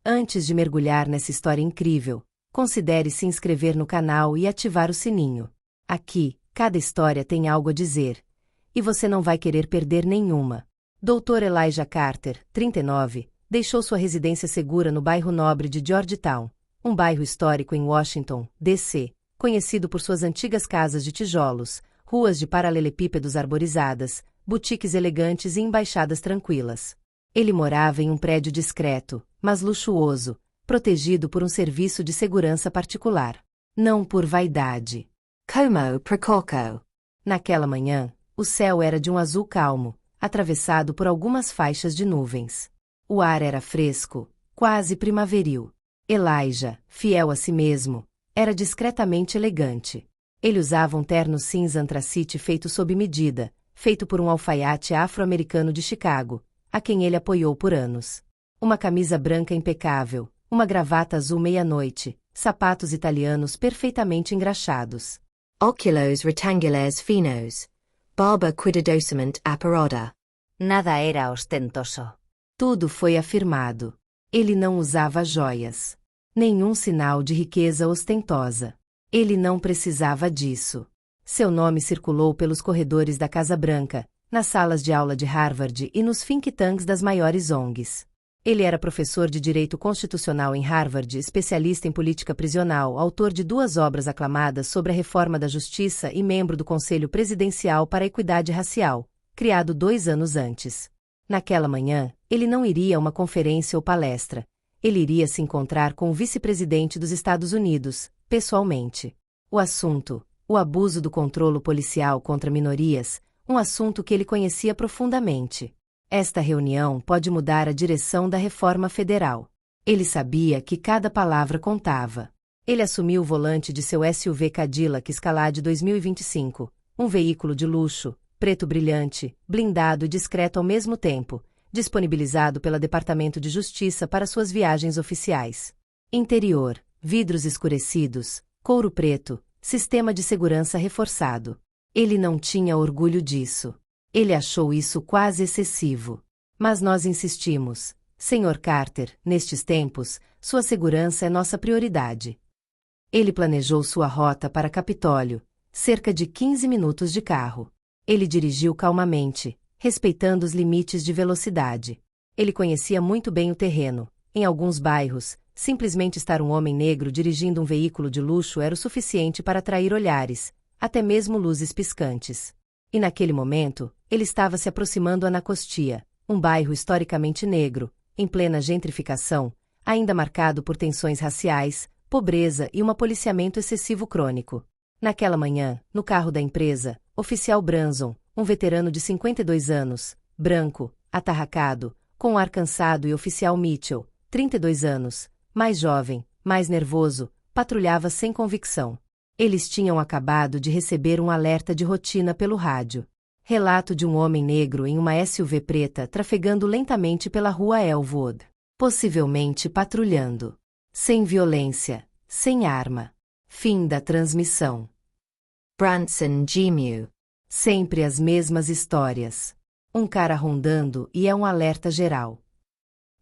Antes de mergulhar nessa história incrível, considere se inscrever no canal e ativar o sininho. Aqui, cada história tem algo a dizer. E você não vai querer perder nenhuma. Dr. Elijah Carter, 39, deixou sua residência segura no bairro nobre de Georgetown, um bairro histórico em Washington, D.C., conhecido por suas antigas casas de tijolos, ruas de paralelepípedos arborizadas, boutiques elegantes e embaixadas tranquilas. Ele morava em um prédio discreto, mas luxuoso, protegido por um serviço de segurança particular. Não por vaidade. Como Prococo. Naquela manhã, o céu era de um azul calmo, atravessado por algumas faixas de nuvens. O ar era fresco, quase primaveril. Elijah, fiel a si mesmo, era discretamente elegante. Ele usava um terno cinza antracite feito sob medida, feito por um alfaiate afro-americano de Chicago, a quem ele apoiou por anos. Uma camisa branca impecável, uma gravata azul meia-noite, sapatos italianos perfeitamente engraxados. Óculos retangulares finos. Barba cuidadosamente aparada. Nada era ostentoso. Tudo foi afirmado. Ele não usava joias. Nenhum sinal de riqueza ostentosa. Ele não precisava disso. Seu nome circulou pelos corredores da Casa Branca, nas salas de aula de Harvard e nos think tanks das maiores ONGs. Ele era professor de Direito Constitucional em Harvard, especialista em política prisional, autor de 2 obras aclamadas sobre a reforma da justiça e membro do Conselho Presidencial para a Equidade Racial, criado 2 anos antes. Naquela manhã, ele não iria a uma conferência ou palestra. Ele iria se encontrar com o vice-presidente dos Estados Unidos, pessoalmente. O assunto, o abuso do controle policial contra minorias, um assunto que ele conhecia profundamente. Esta reunião pode mudar a direção da reforma federal. Ele sabia que cada palavra contava. Ele assumiu o volante de seu SUV Cadillac Escalade 2025, um veículo de luxo, preto brilhante, blindado e discreto ao mesmo tempo, disponibilizado pelo Departamento de Justiça para suas viagens oficiais. Interior, vidros escurecidos, couro preto, sistema de segurança reforçado. Ele não tinha orgulho disso. Ele achou isso quase excessivo. Mas nós insistimos. Sr. Carter, nestes tempos, sua segurança é nossa prioridade. Ele planejou sua rota para Capitólio, cerca de 15 minutos de carro. Ele dirigiu calmamente, respeitando os limites de velocidade. Ele conhecia muito bem o terreno. Em alguns bairros, simplesmente estar um homem negro dirigindo um veículo de luxo era o suficiente para atrair olhares, até mesmo luzes piscantes. E naquele momento, ele estava se aproximando a Anacostia, um bairro historicamente negro, em plena gentrificação, ainda marcado por tensões raciais, pobreza e um policiamento excessivo crônico. Naquela manhã, no carro da empresa, oficial Branson, um veterano de 52 anos, branco, atarracado, com um ar cansado, e oficial Mitchell, 32 anos, mais jovem, mais nervoso, patrulhava sem convicção. Eles tinham acabado de receber um alerta de rotina pelo rádio. Relato de um homem negro em uma SUV preta trafegando lentamente pela rua Elwood. Possivelmente patrulhando. Sem violência, sem arma. Fim da transmissão. Branson Gmu. Sempre as mesmas histórias. Um cara rondando e é um alerta geral.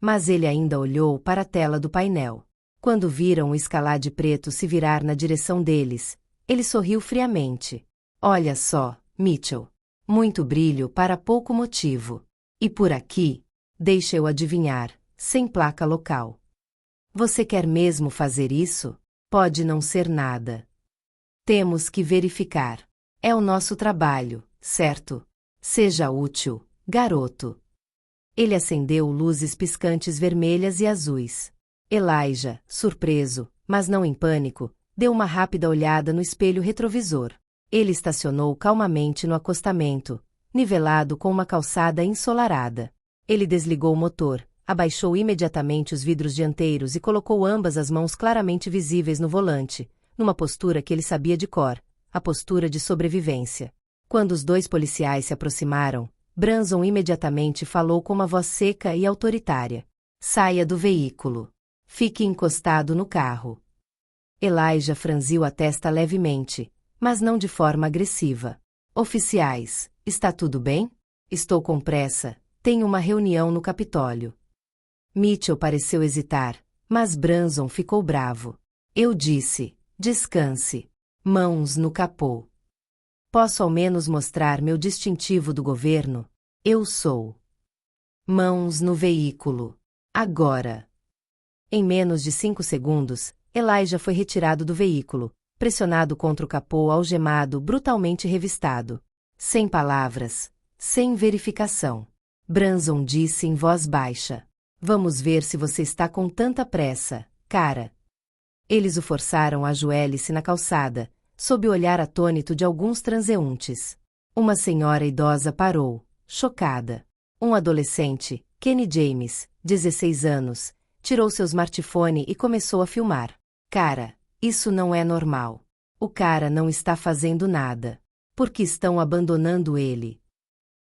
Mas ele ainda olhou para a tela do painel. Quando viram o Escalade preto se virar na direção deles, ele sorriu friamente. Olha só, Mitchell. Muito brilho para pouco motivo. E por aqui, deixa eu adivinhar, sem placa local. Você quer mesmo fazer isso? Pode não ser nada. Temos que verificar. É o nosso trabalho, certo? Seja útil, garoto. Ele acendeu luzes piscantes vermelhas e azuis. Elijah, surpreso, mas não em pânico, deu uma rápida olhada no espelho retrovisor. Ele estacionou calmamente no acostamento, nivelado com uma calçada ensolarada. Ele desligou o motor, abaixou imediatamente os vidros dianteiros e colocou ambas as mãos claramente visíveis no volante, numa postura que ele sabia de cor, a postura de sobrevivência. Quando os 2 policiais se aproximaram, Branson imediatamente falou com uma voz seca e autoritária. Saia do veículo. Fique encostado no carro. Elijah franziu a testa levemente, mas não de forma agressiva. Oficiais, está tudo bem? Estou com pressa, tenho uma reunião no Capitólio. Mitchell pareceu hesitar, Mas Branson ficou bravo. Eu disse, descanse. Mãos no capô. Posso ao menos mostrar meu distintivo do governo? Eu sou. Mãos no veículo. Agora. Em menos de 5 segundos, Elijah foi retirado do veículo, pressionado contra o capô, algemado, brutalmente revistado. Sem palavras, sem verificação. Branson disse em voz baixa. Vamos ver se você está com tanta pressa, cara. Eles o forçaram a ajoelhe-se na calçada, sob o olhar atônito de alguns transeuntes. Uma senhora idosa parou, chocada. Um adolescente, Kenny James, 16 anos, tirou seu smartphone e começou a filmar. Cara, isso não é normal. O cara não está fazendo nada. Por que estão abandonando ele?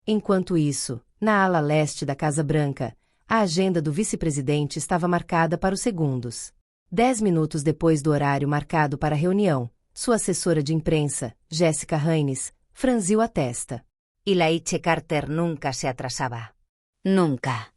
Enquanto isso, na ala leste da Casa Branca, a agenda do vice-presidente estava marcada para os segundos. 10 minutos depois do horário marcado para a reunião, sua assessora de imprensa, Jessica Haynes, franziu a testa. Elijah Carter nunca se atrasaba. Nunca.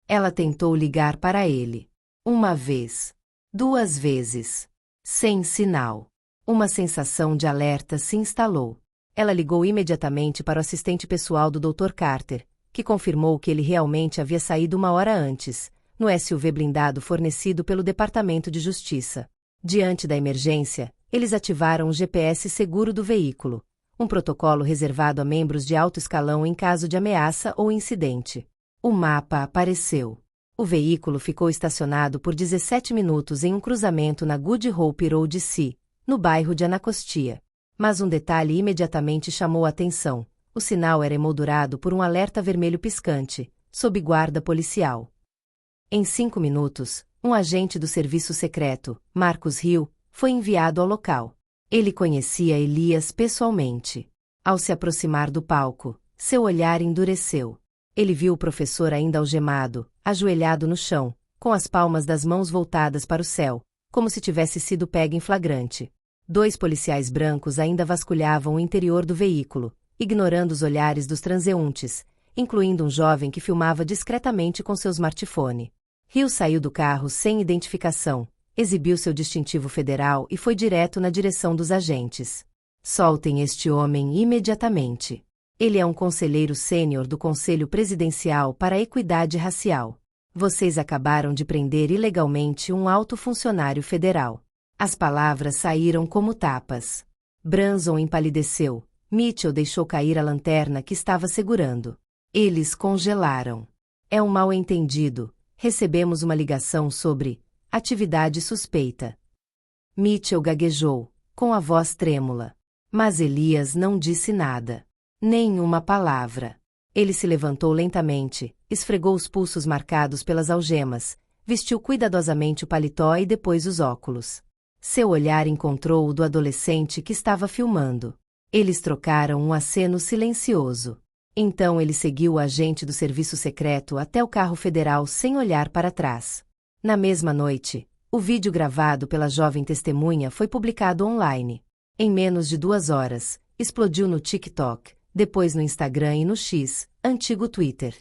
Ela tentou ligar para ele. Uma vez. 2 vezes. Sem sinal. Uma sensação de alerta se instalou. Ela ligou imediatamente para o assistente pessoal do Dr. Carter, que confirmou que ele realmente havia saído 1 hora antes, no SUV blindado fornecido pelo Departamento de Justiça. Diante da emergência, eles ativaram o GPS seguro do veículo, um protocolo reservado a membros de alto escalão em caso de ameaça ou incidente. O mapa apareceu. O veículo ficou estacionado por 17 minutos em um cruzamento na Good Hope Road C, no bairro de Anacostia. Mas um detalhe imediatamente chamou a atenção. O sinal era emoldurado por um alerta vermelho piscante, sob guarda policial. Em 5 minutos, um agente do serviço secreto, Marcus Hill, foi enviado ao local. Ele conhecia Elias pessoalmente. Ao se aproximar do palco, seu olhar endureceu. Ele viu o professor ainda algemado, ajoelhado no chão, com as palmas das mãos voltadas para o céu, como se tivesse sido pego em flagrante. 2 policiais brancos ainda vasculhavam o interior do veículo, ignorando os olhares dos transeuntes, incluindo um jovem que filmava discretamente com seu smartphone. Hill saiu do carro sem identificação, exibiu seu distintivo federal e foi direto na direção dos agentes. Soltem este homem imediatamente. Ele é um conselheiro sênior do Conselho Presidencial para a Equidade Racial. Vocês acabaram de prender ilegalmente um alto funcionário federal. As palavras saíram como tapas. Branson empalideceu. Mitchell deixou cair a lanterna que estava segurando. Eles congelaram. É um mal-entendido. Recebemos uma ligação sobre atividade suspeita. Mitchell gaguejou, com a voz trêmula. Mas Elias não disse nada. Nenhuma palavra. Ele se levantou lentamente, esfregou os pulsos marcados pelas algemas, vestiu cuidadosamente o paletó e depois os óculos. Seu olhar encontrou o do adolescente que estava filmando. Eles trocaram um aceno silencioso. Então ele seguiu o agente do serviço secreto até o carro federal sem olhar para trás. Na mesma noite, o vídeo gravado pela jovem testemunha foi publicado online. Em menos de 2 horas, explodiu no TikTok, depois no Instagram e no X, antigo Twitter.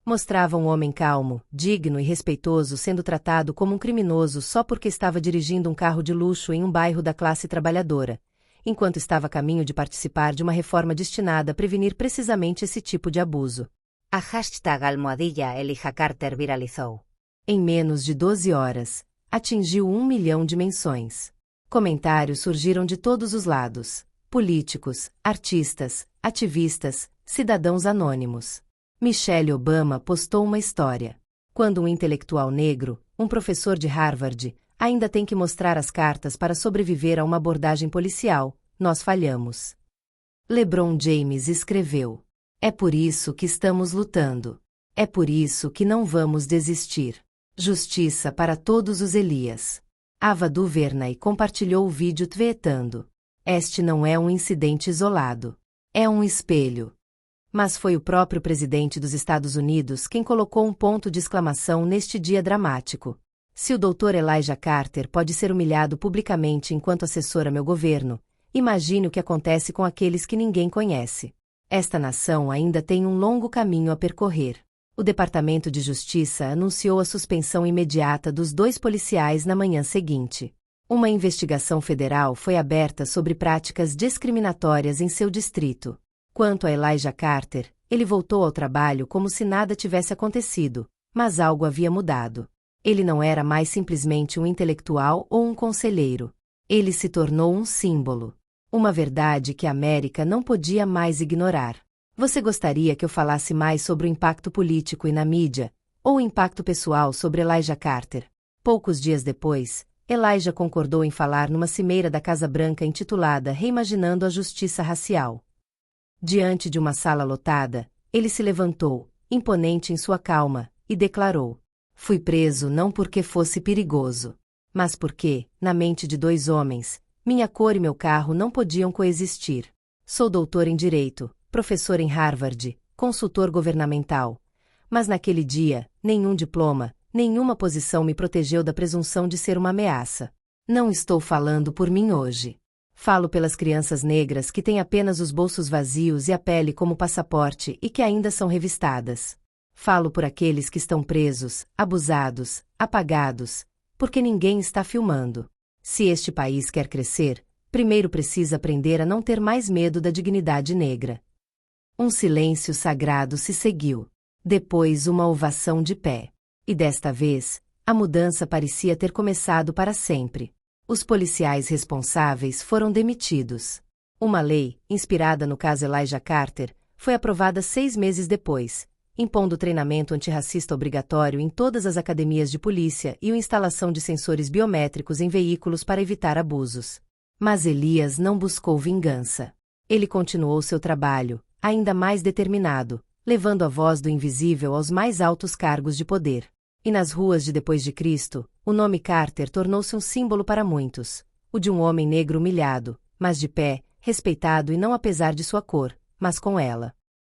Mostrava um homem calmo, digno e respeitoso sendo tratado como um criminoso só porque estava dirigindo um carro de luxo em um bairro da classe trabalhadora, enquanto estava a caminho de participar de uma reforma destinada a prevenir precisamente esse tipo de abuso. A hashtag #Elijah Carter viralizou. Em menos de 12 horas, atingiu 1 milhão de menções. Comentários surgiram de todos os lados: políticos, artistas, ativistas, cidadãos anônimos. Michelle Obama postou uma história. Quando um intelectual negro, um professor de Harvard, ainda tem que mostrar as cartas para sobreviver a uma abordagem policial, nós falhamos. LeBron James escreveu: é por isso que estamos lutando. É por isso que não vamos desistir. Justiça para todos os Elias. Ava DuVernay compartilhou o vídeo tweetando: este não é um incidente isolado. É um espelho. Mas foi o próprio presidente dos Estados Unidos quem colocou um ponto de exclamação neste dia dramático. Se o Dr. Elijah Carter pode ser humilhado publicamente enquanto assessora meu governo, imagine o que acontece com aqueles que ninguém conhece. Esta nação ainda tem um longo caminho a percorrer. O Departamento de Justiça anunciou a suspensão imediata dos 2 policiais na manhã seguinte. Uma investigação federal foi aberta sobre práticas discriminatórias em seu distrito. Quanto a Elijah Carter, ele voltou ao trabalho como se nada tivesse acontecido, mas algo havia mudado. Ele não era mais simplesmente um intelectual ou um conselheiro. Ele se tornou um símbolo. Uma verdade que a América não podia mais ignorar. Você gostaria que eu falasse mais sobre o impacto político e na mídia, ou o impacto pessoal sobre Elijah Carter? Poucos dias depois, Elijah concordou em falar numa cimeira da Casa Branca intitulada Reimaginando a Justiça Racial. Diante de uma sala lotada, ele se levantou, imponente em sua calma, e declarou: "Fui preso não porque fosse perigoso, mas porque, na mente de 2 homens, minha cor e meu carro não podiam coexistir. Sou doutor em Direito, professor em Harvard, consultor governamental. Mas naquele dia, nenhum diploma, nenhuma posição me protegeu da presunção de ser uma ameaça. Não estou falando por mim hoje. Falo pelas crianças negras que têm apenas os bolsos vazios e a pele como passaporte e que ainda são revistadas. Falo por aqueles que estão presos, abusados, apagados, porque ninguém está filmando. Se este país quer crescer, primeiro precisa aprender a não ter mais medo da dignidade negra." Um silêncio sagrado se seguiu. Depois uma ovação de pé. E desta vez, a mudança parecia ter começado para sempre. Os policiais responsáveis foram demitidos. Uma lei, inspirada no caso Elijah Carter, foi aprovada 6 meses depois, impondo treinamento antirracista obrigatório em todas as academias de polícia e a instalação de sensores biométricos em veículos para evitar abusos. Mas Elias não buscou vingança. Ele continuou seu trabalho, ainda mais determinado, levando a voz do invisível aos mais altos cargos de poder. E nas ruas de depois de Cristo, o nome Carter tornou-se um símbolo para muitos, o de um homem negro humilhado, mas de pé, respeitado e não apesar de sua cor, mas com ela.